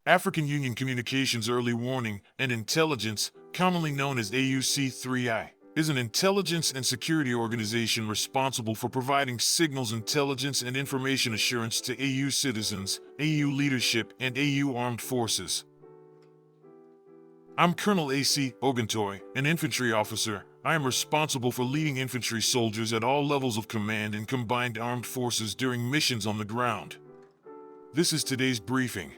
African Union Communications Early Warning and Intelligence, commonly known as AUC3I, is an intelligence and security organization responsible for providing signals intelligence and information assurance to AU citizens, AU leadership, and AU armed forces. I'm Colonel A.C. Oguntoye, an infantry officer. I am responsible for leading infantry soldiers at all levels of command in combined armed forces during missions on the ground. This is today's briefing.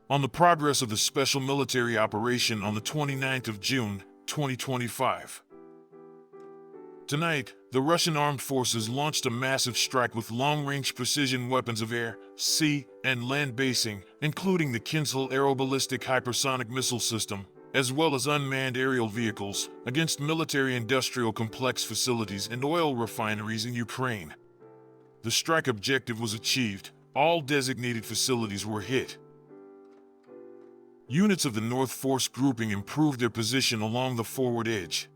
On the progress of the special military operation on the 29th of June, 2025. Tonight, the Russian armed forces launched a massive strike with long-range precision weapons of air, sea, and land basing, including the Kinzhal aeroballistic hypersonic missile system, as well as unmanned aerial vehicles, against military-industrial complex facilities and oil refineries in Ukraine. The strike objective was achieved. All designated facilities were hit. Units of the North Force grouping improved their position along the forward edge.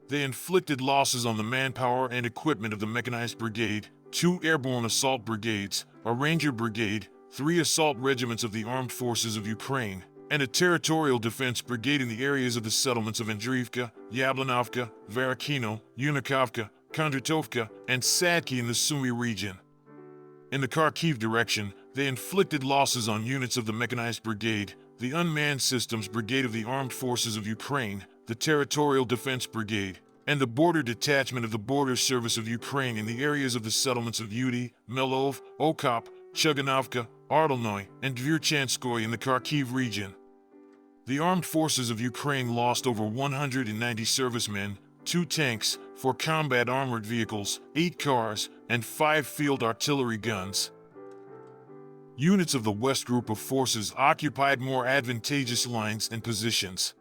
They inflicted losses on the manpower and equipment of the Mechanized Brigade, 2 airborne-assault brigades, a Ranger Brigade, 3 assault regiments of the Armed Forces of Ukraine, and a territorial defense brigade in the areas of the settlements of Andreevka, Yablanovka, Dvurechanskoye, Unikovka, Kondratowka, and Sadky in the Sumy region. In the Kharkiv direction, they inflicted losses on units of the Mechanized Brigade, the Unmanned Systems Brigade of the Armed Forces of Ukraine, the Territorial Defense Brigade, and the Border Detachment of the Border Service of Ukraine in the areas of the settlements of Udy, Melov, Okop, Chuganovka, Artelnoy, and Dvurechanskoye in the Kharkiv region. The Armed Forces of Ukraine lost over 190 servicemen, 2 tanks, 4 combat armored vehicles, 8 cars, and 5 field artillery guns. Units of the West Group of Forces occupied more advantageous lines and positions.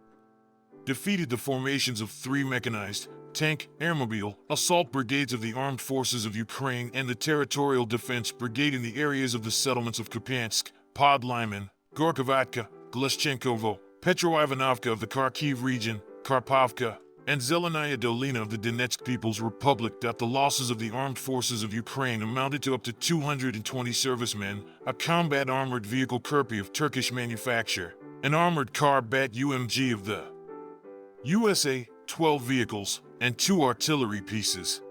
Defeated the formations of 3 mechanized, tank, airmobile, assault brigades of the Armed Forces of Ukraine and the Territorial Defense Brigade in the areas of the settlements of Kupiansk, Podlyman, Gorkovatka, Gleshchenkovo, Petroivanovka of the Kharkiv region, Karpovka, and Zelenaya Dolina of the Donetsk People's Republic. The losses of the Armed Forces of Ukraine amounted to up to 220 servicemen, a combat armored vehicle Kirpi of Turkish manufacture, an armored car Bat-UMG of the USA, 12 vehicles, and 2 artillery pieces.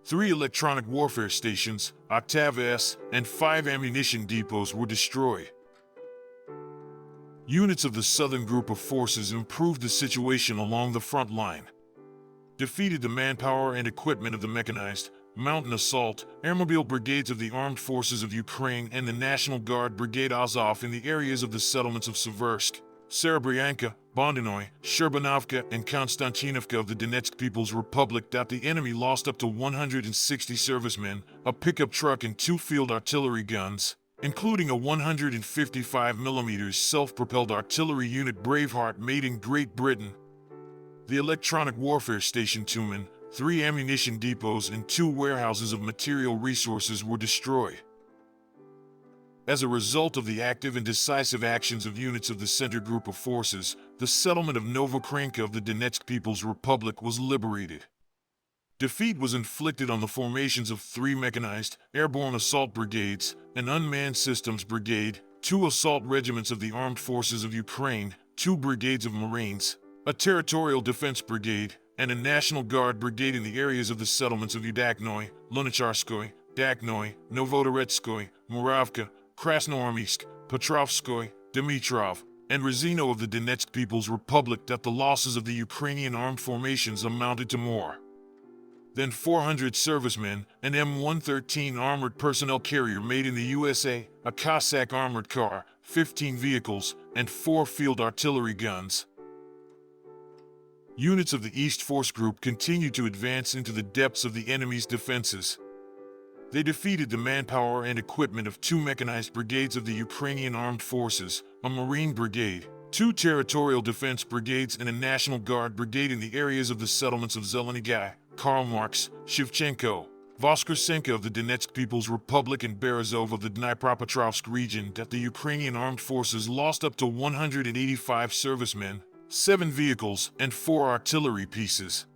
3 electronic warfare stations, Octave-S, and 5 ammunition depots were destroyed. Units of the Southern Group of Forces improved the situation along the front line. Defeated the manpower and equipment of the Mechanized, Mountain Assault, Airmobile Brigades of the Armed Forces of Ukraine and the National Guard Brigade Azov in the areas of the settlements of Seversk, Serebryanka, Bondinoy, Sherbanovka, and Konstantinovka of the Donetsk People's Republic. The enemy lost up to 160 servicemen, a pickup truck and 2 field artillery guns, including a 155mm self-propelled artillery unit Braveheart made in Great Britain. The electronic warfare station Tumen, 3 ammunition depots and 2 warehouses of material resources were destroyed. As a result of the active and decisive actions of units of the Center Group of Forces, the settlement of Novokrenka of the Donetsk People's Republic was liberated. Defeat was inflicted on the formations of 3 mechanized, airborne assault brigades, an unmanned systems brigade, 2 assault regiments of the Armed Forces of Ukraine, 2 brigades of Marines, a territorial defense brigade, and a National Guard brigade in the areas of the settlements of Udaknoy, Lunacharskoye, Daknoy, Novodoretskoye, Muravka, Krasnoarmysk, Petrovskoye, Dmitrov, and Razino of the Donetsk People's Republic. The losses of the Ukrainian armed formations amounted to more than 400 servicemen, an M113 armored personnel carrier made in the USA, a Cossack armored car, 15 vehicles, and 4 field artillery guns. Units of the East Force Group continued to advance into the depths of the enemy's defenses. They defeated the manpower and equipment of 2 mechanized brigades of the Ukrainian Armed Forces, a Marine Brigade, 2 territorial defense brigades and a National Guard brigade in the areas of the settlements of Zelenigay, Karl Marx, Shevchenko, Voskresenko of the Donetsk People's Republic and Berezov of the Dnipropetrovsk region. The Ukrainian armed forces lost up to 185 servicemen, 7 vehicles, and 4 artillery pieces.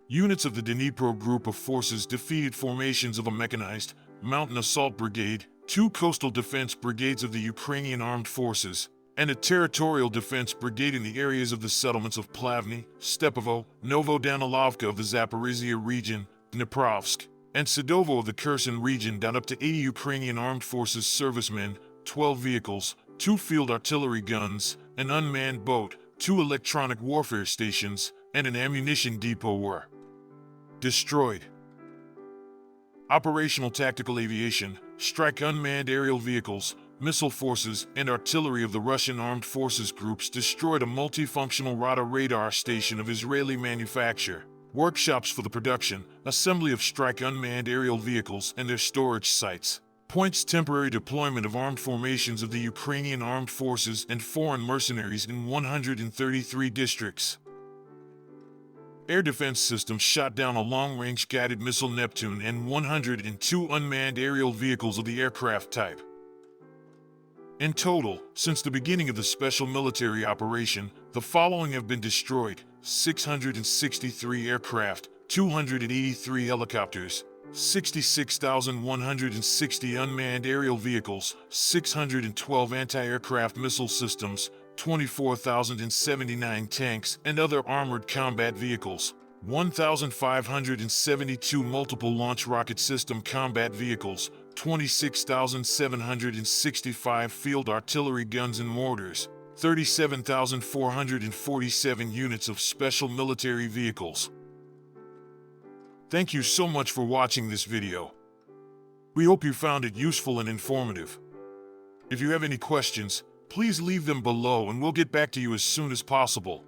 Units of the Dnipro Group of Forces defeated formations of a mechanized, Mountain Assault Brigade, 2 coastal defense brigades of the Ukrainian Armed Forces, and a territorial defense brigade in the areas of the settlements of Plavny, Stepovo, Novodanilovka of the Zaporizhia region, Dniprovsk, and Sadovo of the Kherson region down up to 80 Ukrainian Armed Forces servicemen, 12 vehicles, 2 field artillery guns, an unmanned boat, 2 electronic warfare stations, and an ammunition depot were destroyed. Operational tactical aviation, strike unmanned aerial vehicles, missile forces, and artillery of the Russian Armed Forces groups destroyed a multifunctional radar station of Israeli manufacture, workshops for the production, assembly of strike unmanned aerial vehicles and their storage sites, points temporary deployment of armed formations of the Ukrainian Armed Forces and foreign mercenaries in 133 districts. Air defense systems shot down a long-range guided missile Neptune and 102 unmanned aerial vehicles of the aircraft type. In total, since the beginning of the special military operation, the following have been destroyed: 663 aircraft, 283 helicopters, 66,160 unmanned aerial vehicles, 612 anti-aircraft missile systems, 24,079 tanks and other armored combat vehicles, 1,572 multiple launch rocket system combat vehicles, 26,765 field artillery guns and mortars, 37,447 units of special military vehicles. Thank you so much for watching this video. We hope you found it useful and informative. If you have any questions, please leave them below and we'll get back to you as soon as possible.